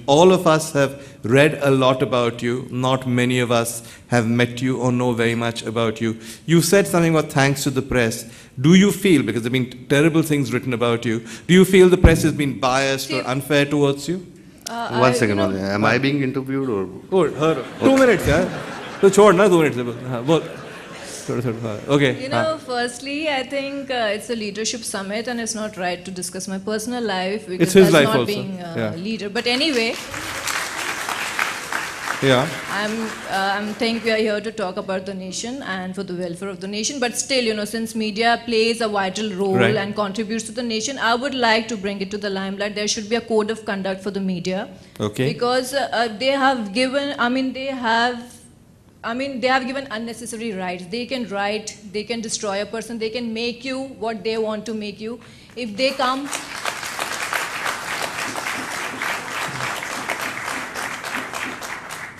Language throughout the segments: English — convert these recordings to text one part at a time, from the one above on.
All of us have read a lot about you. Not many of us have met you or know very much about you. You said something about thanks to the press. Do you feel, because there have been terrible things written about you, do you feel the press has been biased or unfair towards you? One second, am I being interviewed or? Oh, her. Okay. 2 minutes, yeah. So, छोड़ ना 2 minutes. Okay. Firstly, I think it's a leadership summit and it's not right to discuss my personal life because it's his that's life not also. being a leader. But anyway, yeah. I think we are here to talk about the nation and for the welfare of the nation. But still, since media plays a vital role and contributes to the nation, I would like to bring it to the limelight. There should be a code of conduct for the media. Okay. Because they have given, they have given unnecessary rights. They can write, they can destroy a person, they can make you what they want to make you. If they come...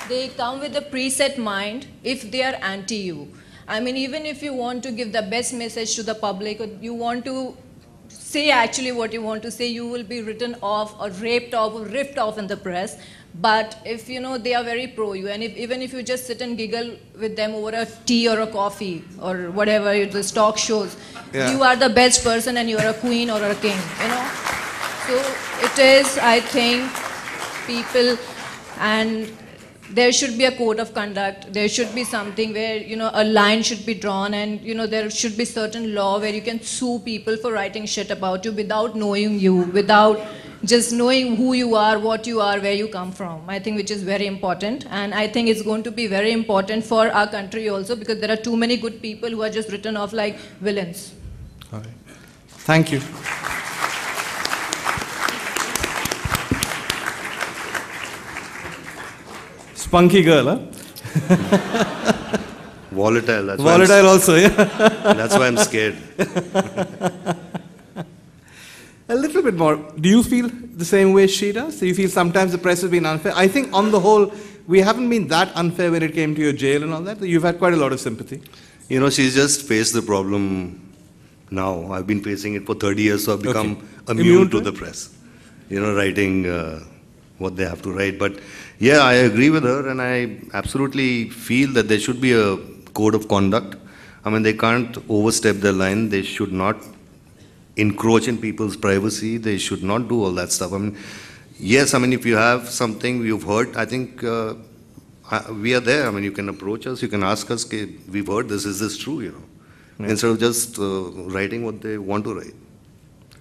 They come with a preset mind if they are anti-you. Even if you want to give the best message to the public, or you want to say actually what you want to say, you will be written off or raped off or ripped off in the press. But if they are very pro you, and even if you just sit and giggle with them over a tea or a coffee or whatever the stock shows, you are the best person and you are a queen or a king, So it is, I think, people, and there should be a code of conduct. There should be something where, a line should be drawn, and, there should be certain law where you can sue people for writing shit about you without knowing you, without just knowing who you are, what you are, where you come from. I think which is very important. And I think it's going to be very important for our country also, because there are too many good people who are just written off like villains. All right. Thank you. Spunky girl, huh? Volatile. That's Volatile also, yeah. That's why I'm scared. A little bit more. Do you feel the same way she does? Do you feel sometimes the press has been unfair? I think on the whole, we haven't been that unfair when it came to your jail and all that. You've had quite a lot of sympathy. She's just faced the problem now. I've been facing it for 30 years, so I've become immune to the press. Writing what they have to write. But yeah, I agree with her, and I absolutely feel that there should be a code of conduct. They can't overstep their line. They should not encroach in people's privacy. They should not do all that stuff. Yes, if you have something you've heard, I think we are there. You can approach us, you can ask us, okay, we've heard this, is this true, instead of just writing what they want to write.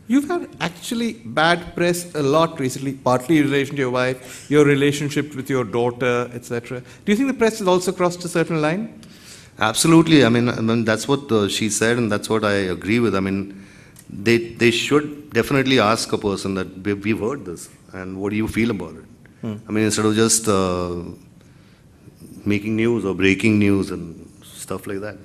You've had actually bad press a lot recently, partly in relation to your wife, your relationship with your daughter, etc. Do you think the press has also crossed a certain line? Absolutely. That's what she said, and that's what I agree with. They should definitely ask a person that we've heard this, and what do you feel about it? Instead of just making news or breaking news and stuff like that.